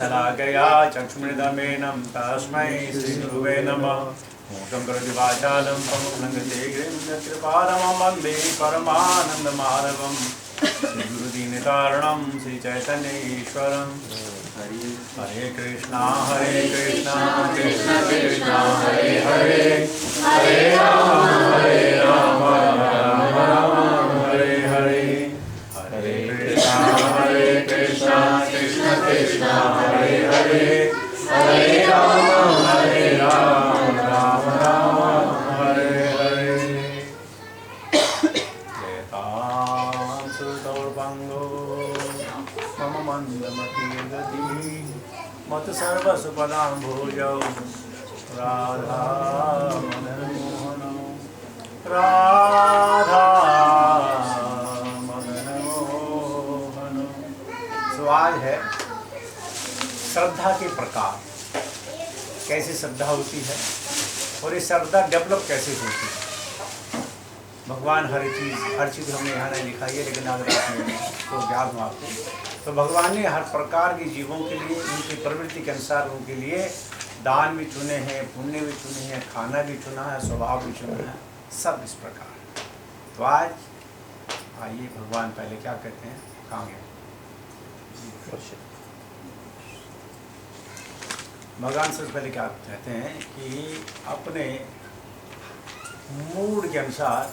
गया चक्षुर्मिलितमेनं तस्मै श्रीगुरुवे नमः। मूकं करोति वाचालं पङ्गुं कृपालं वन्दे परमानन्दमाधवं श्रीगुरुदीनतारणं श्रीचैतन्येश्वरं। हरे कृष्णा कृष्ण कृष्ण हरे हरे, हरे राम राम राम हरे हरे। हरे कृष्णा कृष्ण कृष्ण हरे हरे, हरे राम राम राम हरे हरे। श्वेतांशुदौर्भङ्गो मम मन्दमति गतिः मत सर्वसुपदाम्भोजौ राधा मदन मोहनौ राधा मदन मोहनौ। तो आज है श्रद्धा के प्रकार, कैसे श्रद्धा होती है और ये श्रद्धा डेवलप कैसे होती है। भगवान हर चीज़ हमने यहाँ नहीं लिखाई है, लेकिन अगर आपने तो ज्ञान हो आपको, तो भगवान ने हर प्रकार के जीवों के लिए उनकी प्रवृत्ति के अनुसार उनके लिए दान भी चुने हैं, पुण्य भी चुने हैं, खाना भी चुना है, स्वभाव भी चुना है, सब इस प्रकार। तो आज आइए भगवान पहले क्या कहते हैं, कहाँ गए भगवान। सबसे पहले क्या कहते हैं कि अपने मूड के अनुसार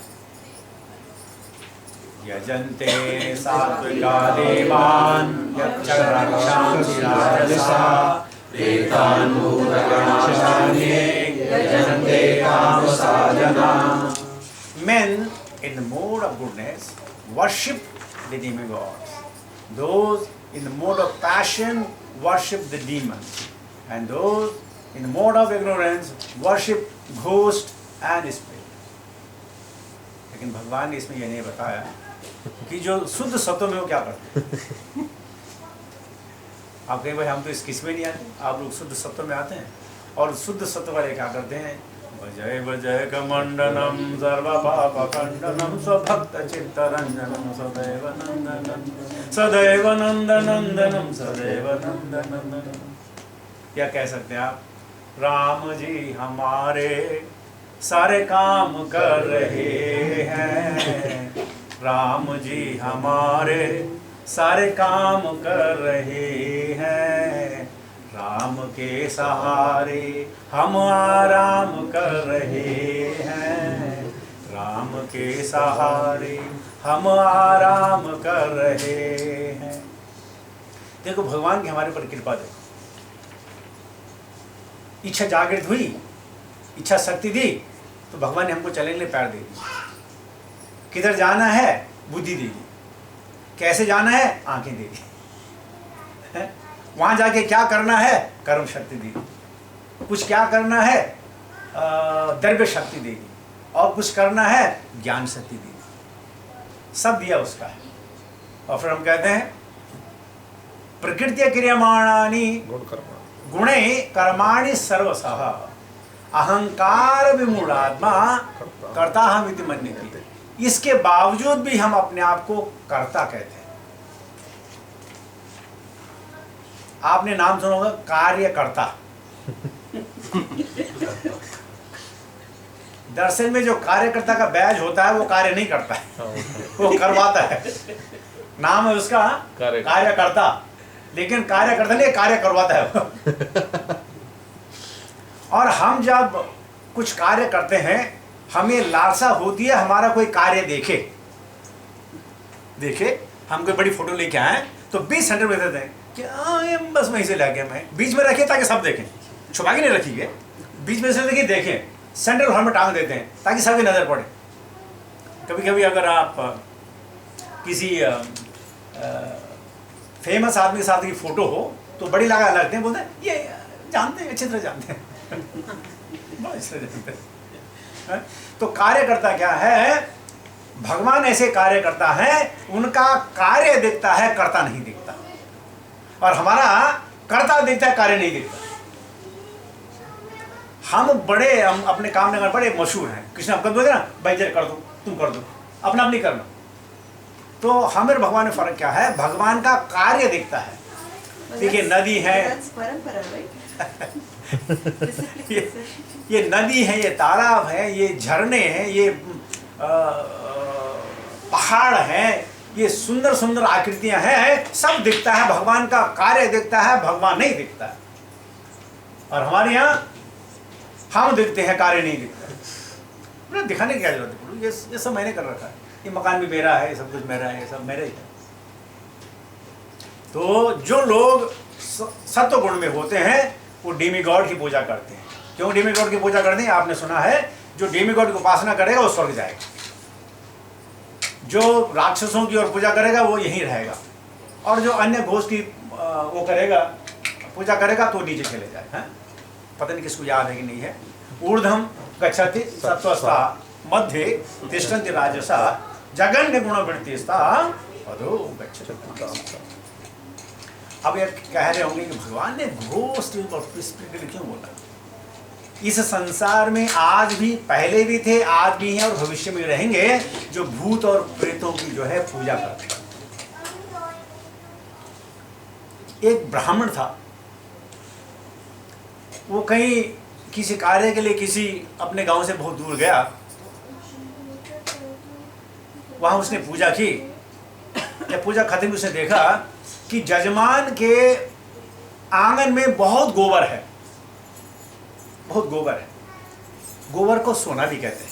यजन्ते सात्विका देवान् यक्षरक्षांसि राजसा एतान् भूतगणाचार्ये यजन्ते कामसाधना। Men in the mode of goodness worship the demigods. Those in the mode of passion worship the demons, and those in the mode of ignorance worship ghost and spirit. लेकिन भगवान ने इसमें यह नहीं बताया कि जो शुद्ध सत्व में वो क्या करते हैं। आप कहें भाई हम तो इस किस्म में नहीं आते, आप लोग शुद्ध सत्व में आते हैं। और शुद्ध सत्व वाले क्या करते हैं, भजय भजय कमंडनम सर्वपापखंडनम स्वभक्त चित्तरंजनम सदैव नंदनम सदैव नंदनंदनम सदैव नंदनंदनम। क्या कह सकते हैं आप, राम जी हमारे सारे काम कर रहे हैं, राम जी हमारे सारे काम कर रहे हैं, राम के सहारे हम आराम कर रहे हैं, राम के सहारे हम आराम कर रहे हैं। देखो भगवान की हमारे पर कृपा देखो, इच्छा जागृत हुई, इच्छा शक्ति दी, तो भगवान ने हमको चलने के लिए पैर दे दी। किधर जाना है बुद्धि दे दी, कैसे जाना है आंखें दे दी, वहां जाके क्या करना है कर्म शक्ति दे दी, कुछ क्या करना है द्रव्य शक्ति दे दी, और कुछ करना है ज्ञान शक्ति दे दी, सब दिया उसका है। और फिर हम कहते हैं प्रकृति क्रियमाणानि गुणे कर्माणि सर्वशः अहंकार विमूढ़ात्मा कर्ता हम इति मन्यते। इसके बावजूद भी हम अपने आप को कर्ता कहते हैं। आपने नाम सुना होगा कार्यकर्ता। दरअसल में जो कार्यकर्ता का बैज होता है वो कार्य नहीं करता है, वो करवाता है। नाम है उसका कार्यकर्ता, लेकिन कार्यकर्ता नहीं, कार्य करवाता है। और हम जब कुछ कार्य करते हैं हमें लालसा होती है हमारा कोई कार्य देखे हम कोई बड़ी फोटो लेके आए तो 20 सेंटर में देते हैं, क्या बस वहीं से लाके मैं बीच में रखिए ताकि सब देखें, छुपा के नहीं रखिए, बीच में से देखिए, देखें सेंट्रल हॉल में टांग देते हैं ताकि सबकी नज़र पड़े। कभी कभी अगर आप किसी फेमस आदमी के साथ की फोटो हो तो बड़ी लगा लगते हैं, बोलते हैं ये जानते हैं, अच्छी तरह जानते हैं, बहुत अच्छी तरह जानते हैं। तो कार्यकर्ता क्या है, भगवान ऐसे कार्यकर्ता है, उनका कार्य दिखता है, कर्ता नहीं दिखता, और हमारा कर्ता दिखता है, कार्य नहीं दिखता। हम अपने काम में बड़े मशहूर हैं, कृष्ण आप कर दो ना भाई, जरा कर दो, तुम कर दो, अपना नहीं करना। तो हमें भगवान में फर्क क्या है, भगवान का कार्य दिखता है, देखिए नदी है, ये नदी है, ये तालाब है, ये झरने हैं, ये पहाड़ हैं, ये सुंदर सुंदर आकृतियां हैं, सब दिखता है, भगवान का कार्य दिखता है, भगवान नहीं दिखता है। और हमारे यहाँ हम दिखते हैं, कार्य नहीं दिखता है। दिखाने की क्या जरूरत है? ये सब मैंने कर रखा है, ये मकान भी मेरा है, सब कुछ मेरा है, ये सब मेरा ही है। तो जो लोग सत्व गुण में होते हैं वो डेमीगॉड की पूजा करते हैं। क्यों डेमीगॉड की पूजा करते हैं? आपने सुना है, जो डेमीगॉड की उपासना करेगा वो स्वर्ग जाएगा, जो राक्षसों की ओर पूजा करेगा वो यहीं रहेगा, और जो अन्य घोष की वो करेगा, पूजा करेगा तो नीचे चले जाए। हैं? पता नहीं किसको याद है कि नहीं है। ऊर्ध्वं गच्छति सत्त्वस्था मध्ये तिष्ठन्ति राजसा जघन्य गुणवृत्तिस्था अधो गच्छति। अब ये कह रहे होंगे कि भगवान ने घोस्ट और स्पिरिट क्यों बोला? इस संसार में आज भी, पहले भी थे, आज भी हैं और भविष्य में रहेंगे, जो भूत और प्रेतों की जो है पूजा करते हैं। एक ब्राह्मण था, वो कहीं किसी कार्य के लिए किसी अपने गांव से बहुत दूर गया, वहां उसने पूजा की। जब पूजा खत्म उसने देखा कि जजमान के आंगन में बहुत गोबर है, बहुत गोबर है। गोबर को सोना भी कहते हैं,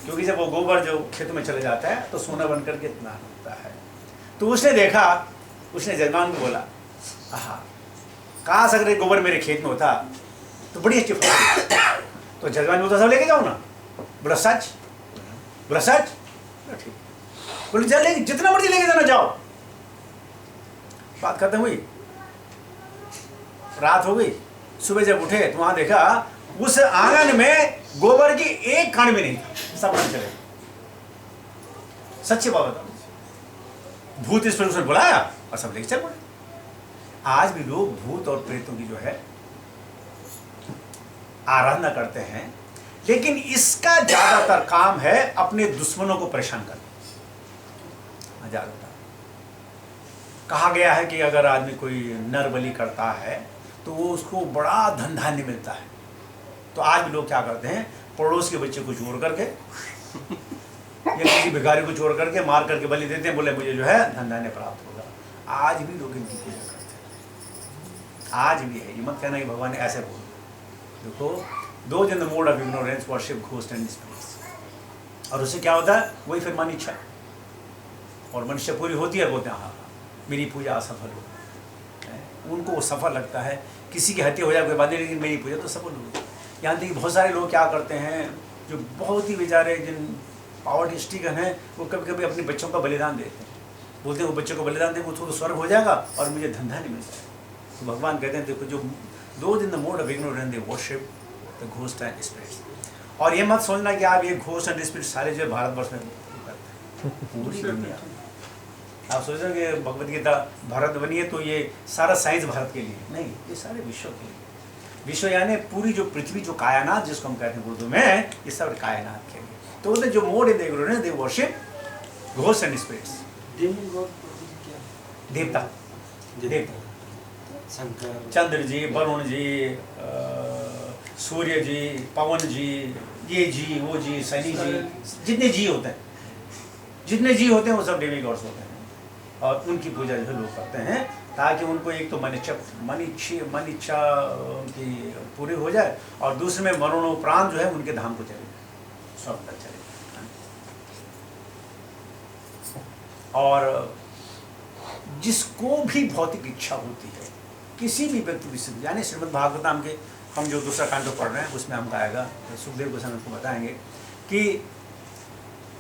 क्योंकि जब वो गोबर जो खेत में चले जाता है तो सोना बन करके इतना होता है। तो उसने देखा, उसने जजमान को बोला, आहा, काश अगर गोबर मेरे खेत में होता तो बड़ी अच्छी फसल। तो जजमान बोलता, सब लेके जाओ ना। बोला सच? बोला सच? ठीक। बोले चल, जितना मर्जी लेके जाना, जाओ। बात खत्म हुई, रात हो गई। सुबह जब उठे तो वहां देखा उस आंगन में गोबर की एक कण भी नहीं था, सब कण चले। सच्ची बात बताओ, भूत इस पर उसने बुलाया और सब लेके चल पड़े। आज भी लोग भूत और प्रेतों की जो है आराधना करते हैं, लेकिन इसका ज्यादातर काम है अपने दुश्मनों को परेशान करना। ज्यादातर कहा गया है कि अगर आदमी कोई नर बलि करता है तो वो उसको बड़ा धन धान्य मिलता है। तो आज भी लोग क्या करते हैं, पड़ोस के बच्चे को चोर करके या किसी भिखारी को चोर करके मार करके बलि देते हैं, बोले मुझे जो है धन धान्य प्राप्त होगा। आज भी लोग इनकी पूजा करते हैं, आज भी है। ये मत कहना कि भगवान ने ऐसे बोल। देखो, those in the mode of ignorance worship ghost and spirits. और उससे क्या होता है, वही फिर मन इच्छा, और मनुष्य पूरी होती है, बोलते हैं हाँ मेरी पूजा असफल हो। उनको वो सफल लगता है, किसी की हत्या हो जाए कोई बात नहीं, लेकिन मेरी पूजा तो सफल हो। यहाँ तक कि बहुत सारे लोग क्या करते हैं, जो बहुत ही बेचारे जिन पावर्टी स्ट्रिकन हैं, वो कभी कभी अपने बच्चों का बलिदान देते हैं। बोलते हैं वो बच्चों को बलिदान देंगे तो स्वर्ग हो जाएगा और मुझे धंधा नहीं मिलता है। तो भगवान कहते हैं देखो, जो those in the mode of ignorance they worship the ghost and spirits. और ये मत सोचना कि आप ये घोस्ट एंड स्पिरिट सारे जो भारतवर्ष में करते हैं, पूरी दुनिया। आप सोच रहे हैं कि भगवद गीता भारत बनी है तो ये सारा साइंस भारत के लिए नहीं, ये सारे विश्व के लिए। विश्व यानी पूरी जो पृथ्वी, जो कायनात जिसको हम कहते हैं उर्दू में, ये सब कायनात के लिए। तो उसने जो mode in the ignorance they worship ghost and spirits. देवता, देवता शंकर, चंद्र जी, वरुण जी, सूर्य जी, पवन जी, ये जी, वो जी, शनि जी, जितने जी होते हैं, जितने जी होते हैं वो सब डेमीगॉड्स होते हैं। और उनकी पूजा जो है लोग करते हैं, ताकि उनको एक तो मन इच्छा उनकी पूरी हो जाए, और दूसरे में मरणोपरांत जो है उनके धाम को चले जाए, सब तक चले जाए। और जिसको भी भौतिक इच्छा होती है, किसी भी व्यक्ति की, यानी श्रीमद् भागवतम के हम जो दूसरा कांड पढ़ रहे हैं उसमें हमको आएगा, सुखदेव गोस्वामी को बताएंगे कि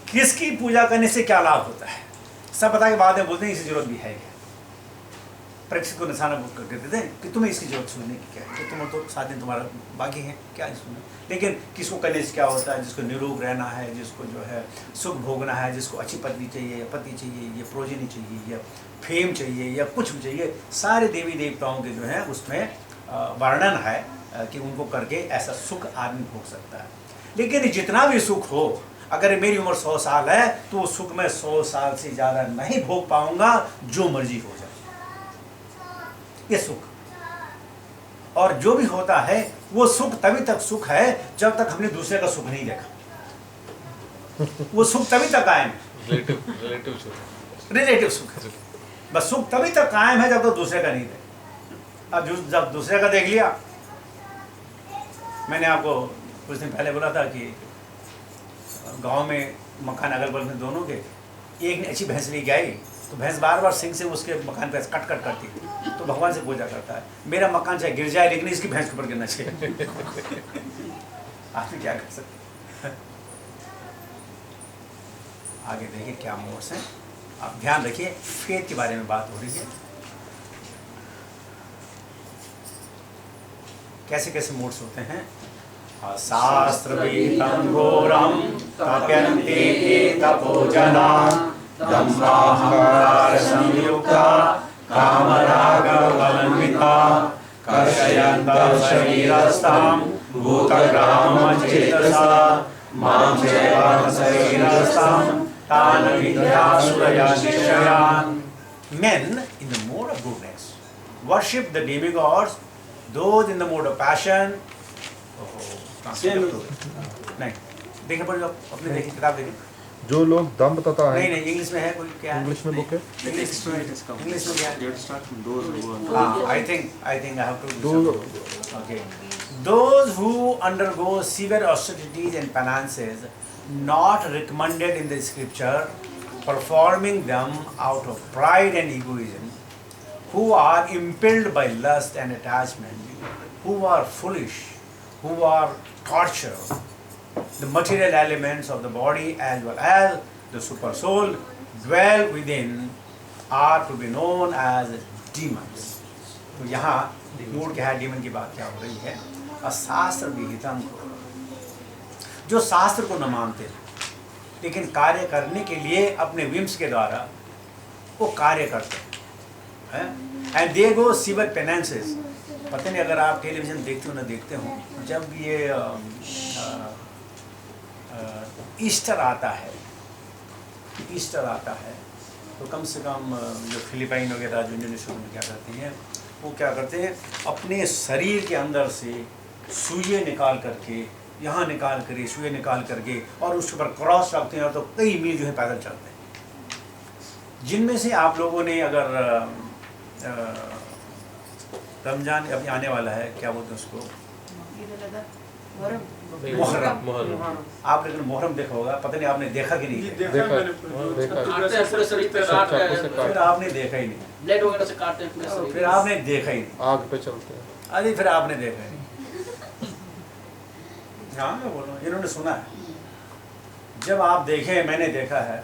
किसकी पूजा करने से क्या लाभ होता है। सब बता के बाद में बोलते हैं इसकी जरूरत भी है क्या। परीक्षित को निशाना कर देते थे कि तुम्हें इसकी जरूरत सुनने की क्या है, कि तुम तो 7 दिन तुम्हारा बाकी है, क्या सुनना। लेकिन किसको करने से क्या होता है, जिसको निरोग रहना है, जिसको जो है सुख भोगना है, जिसको अच्छी पत्नी चाहिए या पति चाहिए या प्रोजनी चाहिए या फेम चाहिए या कुछ भी चाहिए, सारे देवी देवताओं के जो है उसमें वर्णन है कि उनको करके ऐसा सुख आदमी भोग सकता है। लेकिन जितना भी सुख हो, अगर मेरी उम्र 100 साल है तो वो सुख मैं 100 साल से ज़्यादा नहीं भोग पाऊंगा, जो मर्जी हो जाए। ये सुख। और जो भी होता है वो सुख तभी तक सुख है जब तक हमने दूसरे का सुख नहीं देखा। वो सुख तभी तक कायम है, रिलेटिव सुख है। बस सुख तभी तक कायम है जब तक दूसरे का नहीं देखा। अब जब दूसरे का देख लिया, मैंने आपको कुछ दिन पहले बोला था कि गांव में मकान अगल बगल में दोनों के, एक ने अच्छी भैंस लेके आई तो भैंस बार बार सिंग से उसके मकान पे कट कट करती थी, तो भगवान से पूजा करता है मेरा मकान चाहे गिर जाए लेकिन इसकी भैंस के ऊपर गिरना चाहिए। आप क्या कर सकते। आगे देखिए क्या मोड्स हैं, आप ध्यान रखिए फेथ के बारे में बात हो रही है, कैसे कैसे मोड्स होते हैं। शास्त्रविहितं घोरं तप्यन्ते तपोजना दम्भाहंकार संयुक्ता कामरागबलान्विता कर्षयन्तः शरीरस्थं भूतग्रामचेतसा मां चैव शरीरस्थं तान् विद्यासुरया निश्चयान्। Men in the mode of goodness worship the demigods, those in the mode of passion नहीं देखे पढ़िए अपने देखिए किताब देखिए। जो लोग दम्भ तथा नहीं नहीं इंग्लिश में है कोई क्या है? इंग्लिश में बुक है। इंग्लिश में क्या है? I think I have to do okay. Those who undergo severe austerities and penances not recommended in the scripture, performing them out of pride and egoism, who are impelled by lust and attachment, who are foolish, who are torture the material elements of the body as well as the super soul dwell within, are to be known as demons. तो यहाँ mood क्या है, demon की बात क्या हो रही है। अशास्त्र विहितम, जो शास्त्र को न मानते लेकिन कार्य करने के लिए अपने विम्स के द्वारा वो कार्य करते हैं, एंड दे गो सिवर पेनेंसेस। पता नहीं अगर आप टेलीविज़न देखते हो ना देखते हो, जब ये ईस्टर आता है तो कम से कम जो फिलिपाइन वगैरह जो इंडोनेशिया में क्या करती हैं, वो क्या करते हैं अपने शरीर के अंदर से सुइयाँ निकाल करके, यहाँ निकाल कर सुइयाँ निकाल करके और उसके ऊपर क्रॉस रखते हैं और तो कई मील जो है पैदल चलते हैं। जिनमें से आप लोगों ने अगर रमजान अभी आने वाला है, क्या बोलते हैं उसको, मुहर्रम, आप लेकिन मुहर्रम देखा होगा, पता नहीं आपने देखा कि नहीं देखा? फिर आपने देखा ही नहीं, ब्लेड वगैरह से काटते हैं पूरे शरीर, फिर आपने देखा ही नहीं, आग पे चलते हैं। अरे फिर आपने देखा ही नहीं। हाँ मैं बोल रहा हूँ, इन्होंने सुना है। जब आप देखे, मैंने देखा है,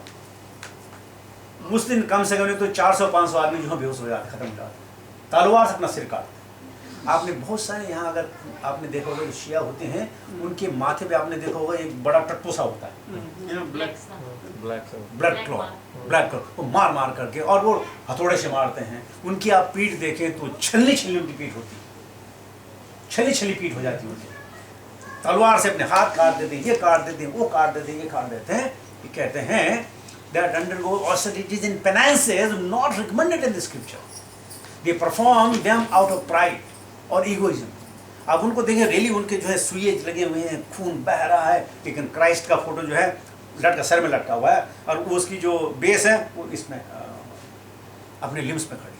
उस दिन कम से कम तो 400-500 आदमी जो बेहोश हो जाते, खत्म हो जाते, तलवार से अपना सिर काटते। आपने बहुत सारे यहाँ अगर आपने देखा होगा जो शिया होते हैं, उनके माथे पे आपने देखा होगा एक बड़ा टटपोसा होता है, ब्लड क्लॉट, वो मार मार करके और वो हथौड़े से मारते हैं। उनकी आप पीठ देखें तो छलनी छलनी उनकी पीठ होती है, छली छली पीठ हो जाती है उनकी। तलवार से अपने हाथ काट देते हैं, ये काट देते हैं, वो काट देते हैं, ये काट देते हैं। ये कहते हैं that undergo austerities and penances not recommended in the scripture. They perform them out of pride और egoism. आप उनको देखें, रेली उनके जो है सुइए लगे हुए हैं, खून बह रहा है, लेकिन क्राइस्ट का फोटो जो है लटका, सर में लटका हुआ है और उसकी जो बेस है वो इसमें अपने लिम्स में खड़ी,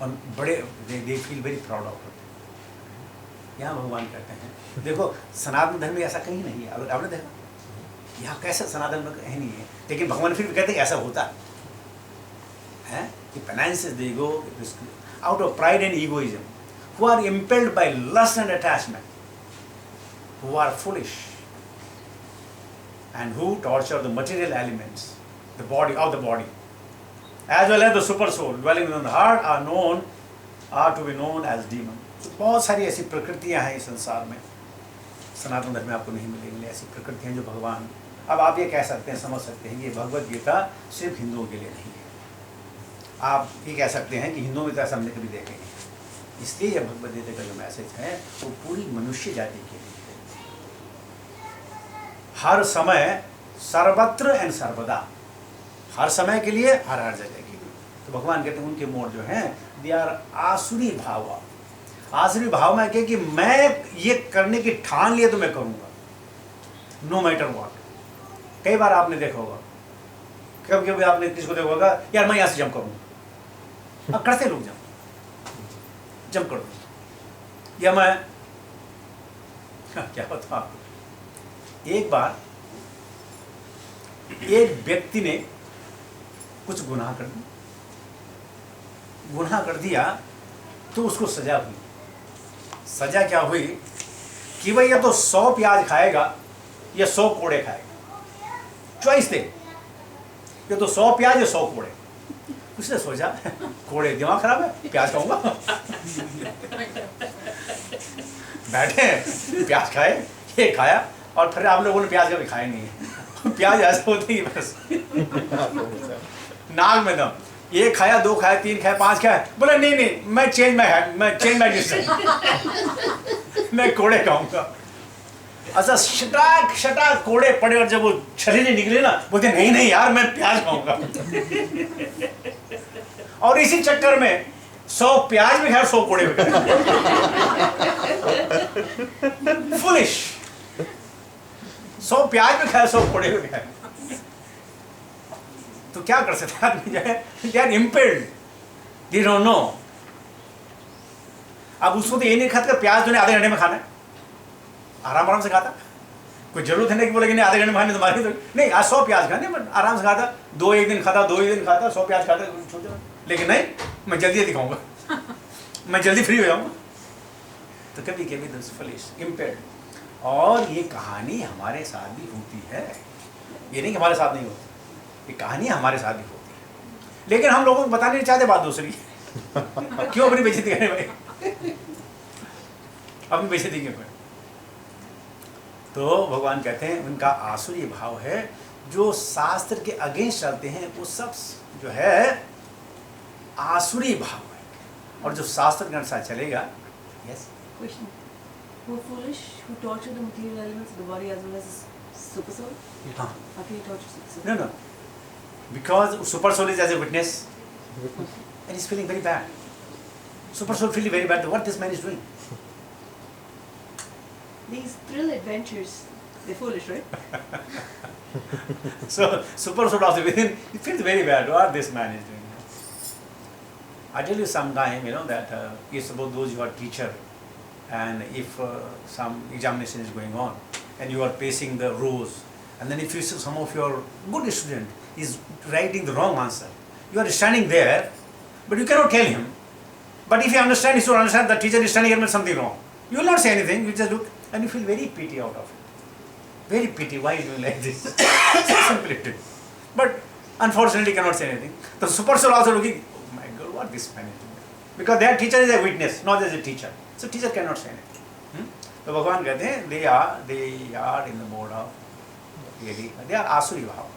और बड़े they feel very proud of it. यहाँ भगवान कहते हैं, देखो सनातन धर्म में ऐसा कहीं नहीं है। आपने देखा यहाँ कैसे सनातन में कहीं नहीं है, लेकिन भगवान फिर भी कहते हैं ऐसा होता है। Penances they go out of pride and egoism, who are impelled by lust and attachment, who are foolish, and who torture the material elements, the body, as well as the super soul dwelling within the heart, are to be known as demons. बहुत सारी ऐसी प्रकृतियां हैं इस संसार में, सनातन धर्म में आपको नहीं मिलेंगी ऐसी प्रकृतियां जो भगवान। अब आप ये कह सकते हैं, समझ सकते हैं, ये भगवद गीता सिर्फ हिंदुओं के लिए नहीं है। आप ये कह सकते हैं कि हिंदुओं में तो ऐसा हमने कभी देखे नहीं, इसलिए यह भगवद गीता का जो मैसेज है वो पूरी मनुष्य जाति के लिए है। हर समय, सर्वत्र एंड सर्वदा, हर समय के लिए, हर जगह के लिए। तो भगवान कहते हैं उनके मोड जो हैं दे आर आसुरी भाव। आसुरी भाव में क्या कि मैं ये करने की ठान लिया तो मैं करूंगा, नो मैटर व्हाट। कई बार आपने देखा होगा, कभी कभी आपने किसको देखा होगा, यार मैं यहां से जंप करूंगा, अब करते लोग जंप कर दो, या मैं क्या होता आपको। एक बार एक व्यक्ति ने कुछ गुनाह कर दिया तो उसको सजा हुई। सजा क्या हुई कि भाई या तो 100 प्याज खाएगा या 100 कोड़े खाएगा, चॉइस दे, या तो 100 प्याज या 100 कोड़े। उसने सोचा कोड़े, दिमाग खराब है, प्याज खाऊंगा। बैठे प्याज खाए, ये खाया, और फिर आप लोगों ने प्याज कभी खाया नहीं है। प्याज ऐसा होती है बस नाक में दम, ये खाया, 2 खाया, 3 खाया, 5 खाया, बोला नहीं मैं चेंज माय डिसीजन, मैं कोड़े खाऊंगा। अच्छा शटाक कोड़े पड़े, और जब वो छलीले निकले ना, बोलते नहीं यार मैं प्याज खाऊंगा। और इसी चक्कर में 100 प्याज भी खाया, 100 कोड़े भी खाए। फुलिश। 100 प्याज भी खाया, 100 कोड़े भी खाए। तो क्या कर सकते आदमी जो है, they are impaired, they don't know. अब उसको तो ये नहीं खाता प्याज जो आधे घंटे में खाना है, आराम से खाता। कोई जरूरत है नहीं कि बोले कि नहीं आधे घंटे में खाने तुम्हारे, तो नहीं आज 100 प्याज खाने, बट आराम से खाता, 2 एक दिन खाता, 100 प्याज खाता, लेकिन नहीं मैं जल्दी दिखाऊंगा, मैं जल्दी फ्री हो जाऊंगा। तो कभी कभी फुलिश, इम्पेयर्ड। और ये कहानी हमारे साथ भी होती है, ये नहीं कि हमारे साथ नहीं होती, ये कहानी हमारे साथ भी होती है, लेकिन हम लोगों को बताने नहीं चाहते बात दूसरी। क्यों अपनी बेइज्जती करें भाई, अपनी बेइज्जती क्यों करें। तो भगवान कहते हैं उनका आसुरी भाव है, जो शास्त्र के अगेंस्ट चलते हैं वो सब जो है आसुरी भाव है, और जो शास्त्र के अनुसार चलेगा। Yes Question. Who are foolish who torture the material elements of the body as well as super soul? हाँ, How can you torture super soul? no, because super soul is as a witness and he's feeling very bad. Super soul feeling very bad what this man is doing. These thrill adventures, they're foolish, right? So super soul also within, he feels very bad what this man is doing. I tell you sometime, that if suppose those you are teacher, and if some examination is going on and you are pacing the rows, and then if you see some of your good student is writing the wrong answer, you are standing there, but you cannot tell him. But if you understand, he should understand the teacher is standing here with something wrong. You will not say anything, you just look and you feel very pity out of it. Very pity, why is doing like this? So simple it is. But unfortunately cannot say anything. The super soul also looking, oh my God, what this man is doing? Because their teacher is a witness, not as a teacher. So teacher cannot say anything. तो भगवान कहते हैं they are in the mode of really, they are आसुरी भाव.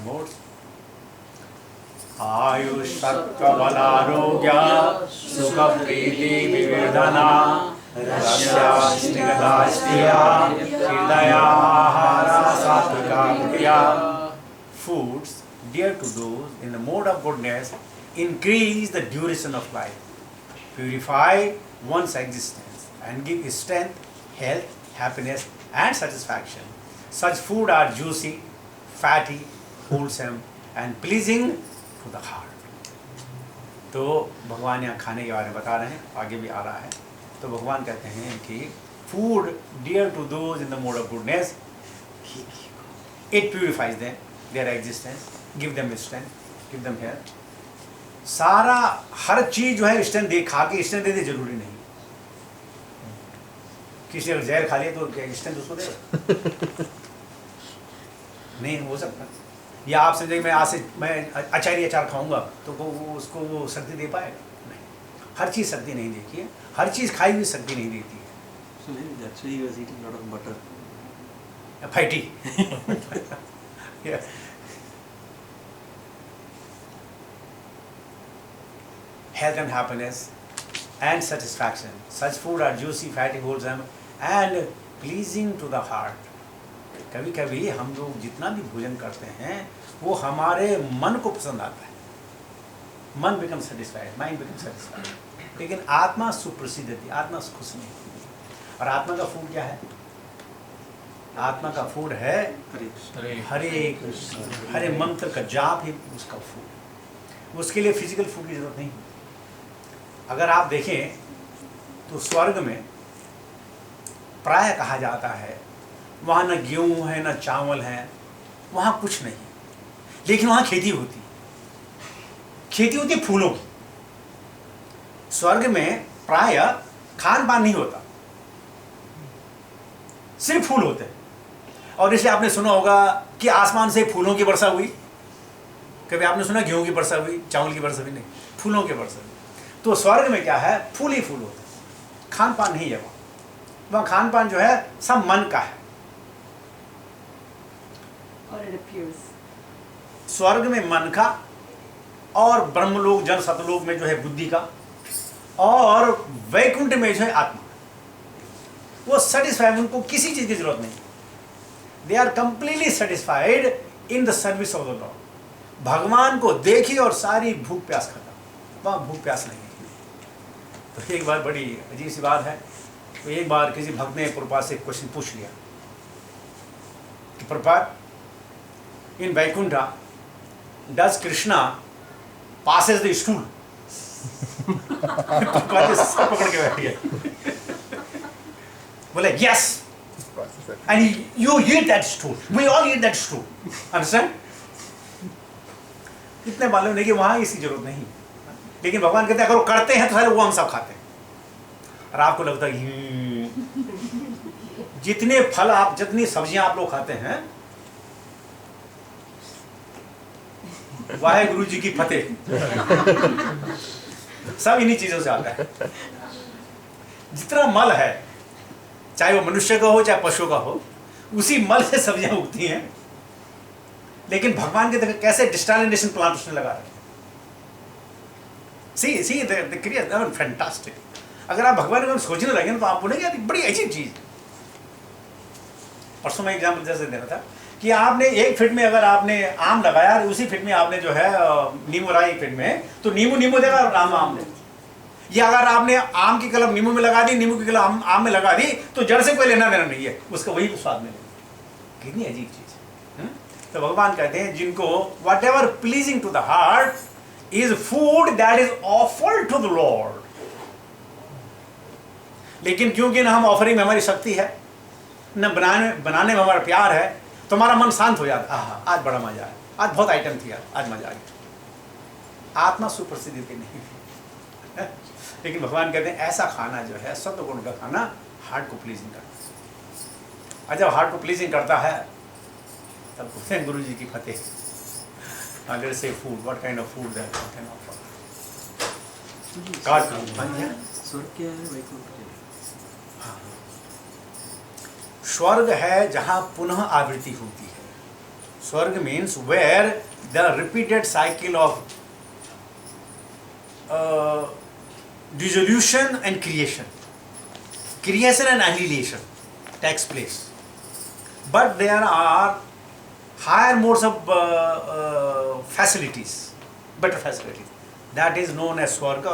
Modes. Ayush सत्व बलारोग्य सुख प्रीति विवर्धना Russia Snigdha स्त्रिया हृदयाहारा सात्विका प्रिया. Foods dear to those in the mode of goodness increase the duration of life, purify one's existence, and give strength, health, happiness, and satisfaction. Such food are juicy, fatty, wholesome, and pleasing to the heart. तो भगवान यहाँ खाने के बारे में बता रहे हैं, आगे भी आ रहा है. तो भगवान कहते हैं कि food dear to those in the mode of goodness, it purifies them, their existence, give them strength, give them health. सारा हर चीज जो है स्ट्रेंथ दे, खा के स्ट्रेंथ दे जरूरी नहीं. किसी अगर जहर खा लिया तो क्या स्ट्रेंथ उसको दे? नहीं हो सकता. या आप समझे मैं आज से मैं अचार खाऊंगा तो वो उसको वो शक्ति दे पाएगा? नहीं. हर चीज़ शक्ति नहीं देती है, हर चीज़ खाई हुई शक्ति नहीं देती है. So maybe actually he was eating a lot of butter. Fatty. Yes. Health and happiness and satisfaction. Such food are juicy, fatty, wholesome, and pleasing to the heart. कभी कभी हम लोग जितना भी भोजन करते हैं वो हमारे मन को पसंद आता है, मन become satisfied, mind become satisfied, लेकिन आत्मा सुप्रसिद्ध थी, आत्मा खुश नहीं होती। और आत्मा का फूड क्या है? आत्मा का फूड है हरे कृष्ण, हरे मंत्र का जाप ही उसका फूड। उसके लिए फिजिकल फूड की जरूरत नहीं। अगर आप देखें तो स्वर्ग में प्राय कहा जाता है वहाँ न गेहूँ है न चावल है, वहाँ कुछ नहीं, लेकिन वहाँ खेती होती है फूलों की। स्वर्ग में प्राय खान पान नहीं होता, सिर्फ फूल होते हैं। और इसलिए आपने सुना होगा कि आसमान से फूलों की वर्षा हुई। कभी आपने सुना गेहूं की वर्षा हुई, चावल की वर्षा हुई? नहीं, फूलों की वर्षा हुई। तो स्वर्ग में क्या है? फूल ही फूल होते हैं, खान पान नहीं है वहाँ खान पान जो है सब मन का है। Or it appears. स्वर्ग में मन का, और ब्रह्मलोक जन सतलोक में जो है बुद्धि का, और वैकुंठ में जो है आत्मा। वो सेटिस्फाइड, उनको किसी चीज की जरूरत नहीं। They are completely satisfied in the service of the lord. भगवान को देखी और सारी भूख प्यास खत्म, वहाँ भूख प्यास नहीं है। तो एक बार बड़ी अजीब सी बात है, तो एक बार किसी भक्त ने प्रभुपाद से क्वेश्चन पूछ लिया कि Prabhupada, in Vaikuntha does Krishna passes the stool? Prabhupada ji सब पकड़ के बैठ गए, बोले yes, and you eat that stool, we all eat that stool, understand? इतने मालूम नहीं कि वहाँ इसकी जरूरत नहीं, लेकिन भगवान कहते हैं अगर वो करते हैं तो सारे वो हम सब खाते हैं। और आपको लगता है जितने फल आप, जितनी सब्जियां आप लोग खाते हैं, वाहेगुरु जी की फतेह, सब इन्हीं चीजों से आता है। जितना मल है, चाहे वो मनुष्य का हो चाहे पशु का हो, उसी मल से सब्जियां उगती हैं। लेकिन भगवान के देखो कैसे डिस्टालिनेशन प्लांट उसने लगा रखे। See the creation fantastic. अगर आप भगवान को सोचने लगे तो आप बोलेंगे यार बड़ी अजीब चीज। परसों मैं एग्जाम्पल जैसे दे रहा था कि आपने एक फीट में अगर आपने आम लगाया और उसी फीट में आपने जो है नींबू लगाई फीट में, तो नींबू देगा और आम देगा। या अगर आपने आम की कलम नींबू में लगा दी, नींबू की कलम आम में लगा दी, तो जड़ से कोई लेना देना नहीं है, उसका वही स्वाद मिलेगा। कितनी अजीब चीज। तो भगवान कहते हैं जिनको whatever pleasing to the heart is food that is offered to the lord. लेकिन क्योंकि ना हम ऑफरिंग में हमारी शक्ति है, न बनाने में हमारा प्यार है, तो हमारा मन शांत हो जाता है। आज बड़ा मजा है, आज बहुत आइटम थी यार, आज मजा आ गया। आत्मा सुप्रसिद्धि की नहीं है। लेकिन भगवान कहते हैं ऐसा खाना जो है सत्व गुण का खाना हार्ट को प्लीजिंग करता है। और जब हार्ट को प्लीजिंग करता है तब पूछते हैं गुरु जी की फतेह। Let's say food, what kind of food that we can offer. God स्वर्ग क्या है, वैकुंठ क्या है? स्वर्ग है जहां पुनः आवृत्ति होती है। स्वर्ग means where the repeated cycle of dissolution and creation and annihilation takes place. But there are higher modes of facilities, better facilities. That is known as Swarga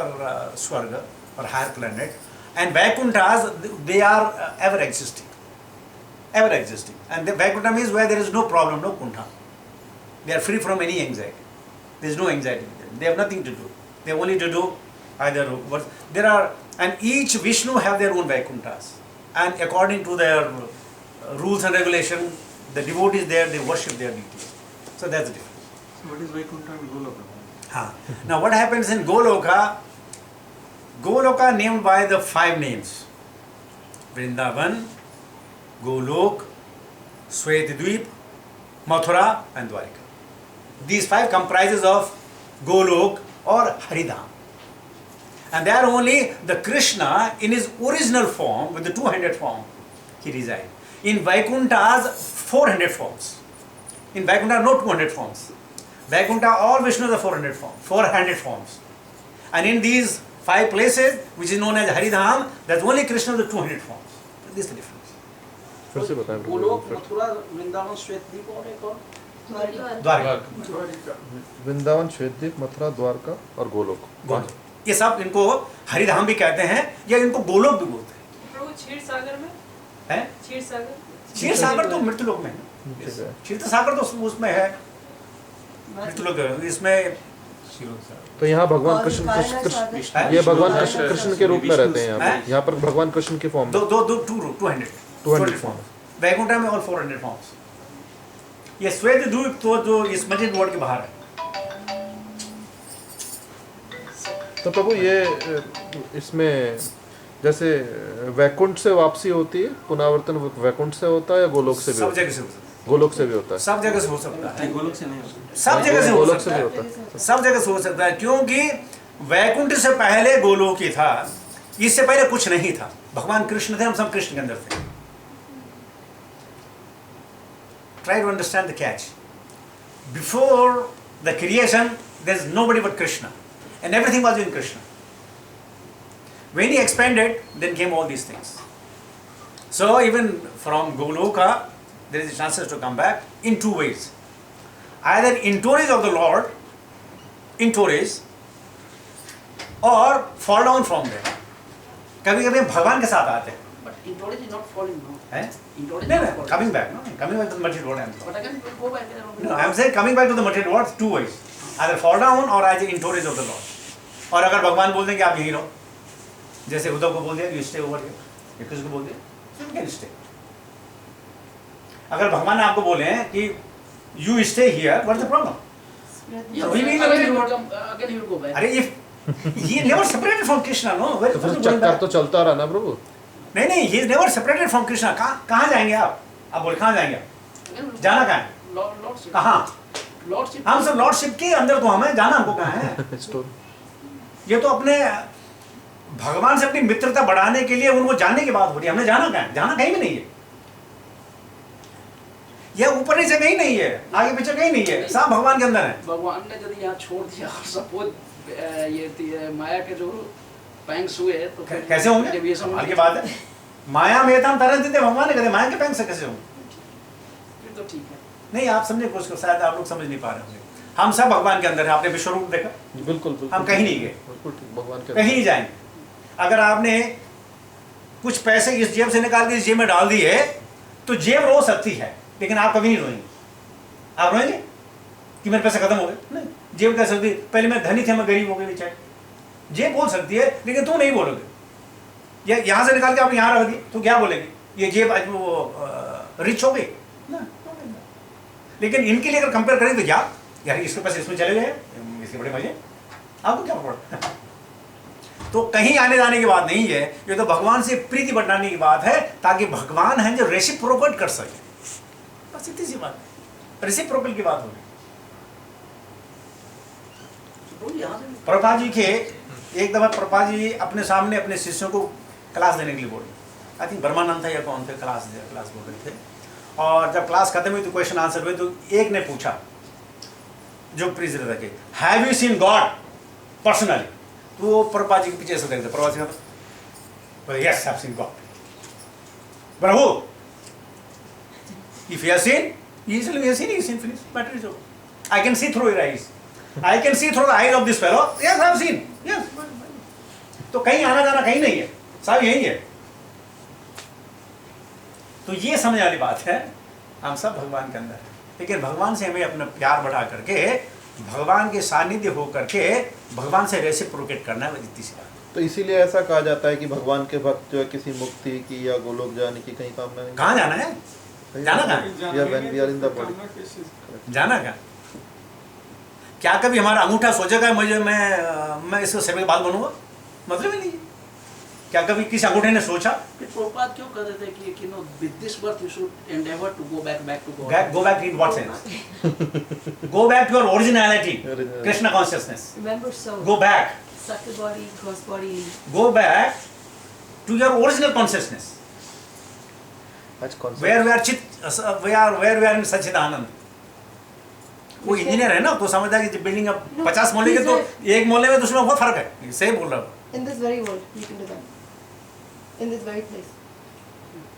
or higher planet. And Vaikunthas, they are ever existing. And the Vaikuntha means where there is no problem, no kuntha. They are free from any anxiety. There is no anxiety with them. They have nothing to do. They have only to do either what there are, and each Vishnu have their own Vaikunthas, and according to their rules and regulation, the devotees there, they worship their deities. So that's the difference. So what is Vaikuntha and Goloka? Now what happens in Goloka? Goloka named by the 5 names: Vrindavan, Golok, Svetadweep, Mathura and Dwarika. These 5 comprises of Golok or Haridham. And there only the Krishna in his original form, with the 200 form, he resides. In Vaikuntha's 400 forms. In Vaikuntha no 200 forms. Vaikuntha all Vishnus are 400 forms. And in these 5 places, which is known as Haridham, there's only Krishna with the 200 forms. This is the difference. फिर से बताएं गोलोक, प्रभु। मथुरा, वृंदावन, श्वेतद्वीप और एक और द्वारका। वृंदावन, श्वेतद्वीप, मथुरा, द्वारका और गोलोक। गोलोक। ये सब इनको हरिधाम भी कहते हैं या इनको गोलोक भी बोलते हैं। प्रभु क्षीर सागर में हैं? क्षीर सागर क्षीर सागर तो मृत्युलोक में है। ठीक है। क्षीर सागर तो उसमें है, मृत्युलोक इसमें। तो यहाँ भगवान और कृष्ण कालिदास सागर। है? ये भगवान कृष्ण के रूप में रहते हैं यहाँ हैं? पर। यहाँ पर भगवान कृष्ण के फॉर्म में 200 200 फॉर्म्स। वैकुंठ में और 400 फॉर्म्स। ये श्वेत द्वीप तो जो इस मस्जिद बोर्ड के बाहर है। तो प्रभु ये इसमें जैसे वैकुंठ से वापसी होती है, पुनरावर्तन वैकुंठ से होता है या गोलोक से भी सब होता है? जगह से हो सकता है। गोलोक से भी होता है। सब जगह से हो सकता है। गोलोक से नहीं होता। सब जगह से हो गोलोक से सकता भी है। होता है। सब जगह से हो सकता है, क्योंकि वैकुंठ से पहले गोलोक ही था। इससे पहले कुछ नहीं था। भगवान कृष्ण थे, हम सब कृष्ण के अंदर थे। Try to understand the catch. Before the creation, there is nobody but Krishna, and everything was in Krishna. When he expanded, then came all these things. So even from Goloka, there is a chance to come back in two ways. Either in tories of the Lord, in tories, or fall down from there. कभी कभी भगवान के साथ आते हैं, but Indorage is not falling now. हैं? Indorage is No, not no, falling. coming back, no, coming back to the material world. I am saying. But again, it will go back there. No, I am saying coming back to the material world two ways. Either fall down or as in tories of the Lord. और अगर भगवान बोल दें कि आप यहीं रहो, जैसे उद्धव को बोल दिया you stay over here, या किसी को बोल दिया, so you can stay. अगर भगवान आपको बोले कि you stay here, what's the problem? Yeah, So we again, will- he will come, again he will go back. अरे if he never separated from Krishna, no, where तो what's फिर he going चक्कर back? तो चलता रहा ना प्रभु। नहीं नहीं, he is never separated from Krishna. कहाँ जाएंगे आप? आप बोले कहाँ जाएंगे? Again, we will जाना go कहाँ back. है? Lordship. कहाँ? Lordship. हम सब लॉर्डशिप के अंदर तो हमें जाना हमको कहाँ है? स्टोरी ये तो अपने भगवान से अपनी मित्रता बढ़ाने के लिए उनको जानने की बात हो रही है। हमने जाना कहाँ है? जाना कहीं भी नहीं है। यह ऊपर नीचे कहीं नहीं है, आगे पीछे कहीं नहीं है, सब भगवान के अंदर है। भगवान ने यदि यहाँ छोड़ दिया और सपोज ये माया के जो पैंग्स हुए तो फिर कैसे होंगे? जब ये सब कमाल की बात है। माया में हम तरह देते, भगवान ने कहते माया के पैंग से कैसे होंगे? फिर तो ठीक है। नहीं, आप समझे कुछ, शायद आप लोग समझ नहीं पा रहे होंगे। हम सब भगवान के अंदर है। आपने विश्व रूप देखा? बिल्कुल बिल्कुल। हम कहीं नहीं गए, बिल्कुल ठीक, भगवान के कहीं नहीं जाएंगे। अगर आपने कुछ पैसे इस जेब से निकाल के इस जेब में डाल दिए तो जेब रो सकती है, लेकिन आप कभी नहीं रोएंगे। आप रोएंगे कि मेरे पैसे खत्म हो गए? नहीं, जेब कह सकती है पहले मैं धनी थे, मैं गरीब हो गए बेचारे। जेब बोल सकती है, लेकिन तुम नहीं बोलोगे। या यहाँ से निकाल के आप यहाँ रख दी तो क्या बोलेगी? ये जेब आज वो रिच हो गई ना। लेकिन इनके लिए अगर कंपेयर करें तो क्या यार, इसके पैसे इसमें चले गए, इसके बड़े मजे, आपको क्या पड़ा? तो कहीं आने जाने की बात नहीं है, ये तो भगवान से प्रीति बढ़ाने की बात है, ताकि भगवान है जो रेसिप्रोकेट कर सके। बस इतनी सी बात है, रेसिप्रोकल की बात होगी। प्रभा जी के एक दफा प्रभा जी अपने सामने अपने शिष्यों को क्लास देने के लिए बोले। आई थिंक ब्रह्मानंद था या कौन थे, क्लास बोल रहे थे। और जब क्लास खत्म हुई तो क्वेश्चन आंसर हुए, तो एक ने पूछा जो प्रिजनर रखे, have you seen God personally? तो वो प्रभा जी के पीछे से देखते, प्रभा जी बोले yes I have seen God. Prabhu if you have seen, he said, yes, he seen, finish, matter is over. I can see through your eyes. I can see through the eyes of this fellow. Yes, I have seen. Yes. तो कहीं आना जाना कहीं नहीं है, सब यही है। तो ये समझ वाली बात है, हम सब भगवान के अंदर है, लेकिन भगवान से हमें अपना प्यार बढ़ा करके, भगवान के सानिध्य हो करके भगवान से रेसिप्रोकेट करना है, इतनी सी बात। तो इसीलिए ऐसा कहा जाता है कि भगवान के भक्त जो है किसी मुक्ति की या गोलोक जाने की कहीं कामना नहीं। कहाँ जाना है? जाना कहाँ? या when we are in the body। जाना कहाँ? क्या कभी हमारा अंगूठा सोचेगा मैं इसको सेवे के बाल बनूंगा? मतलब ही नहीं है। क्या कभी किसी अंगूठे ने सोचा? फिर प्रभुपाद क्यों कर रहे थे कि know with this birth you should endeavour to go back to God? Go back in what sense? Go back to your originality, Krishna consciousness. Remember, so Go back. subtle body, gross body. Go back to your original consciousness. आज कौन सा? Where we are in Satchidanand. वो engineer है ना, तो समझता है कि बिल्डिंग अब 50 मोहल्ले के तो एक मोहल्ले में दूसरे में बहुत फर्क है। सही बोल रहा हूँ। In this very world, you can do that. In this very place,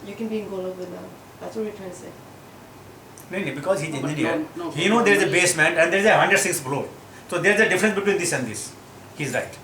you can be in Golok Vrindavan. That's what we're trying to say. No, because he's No, but engineer. no, He knows there is a basement and there is a 106th floor. So there is a difference between this and this. He's right.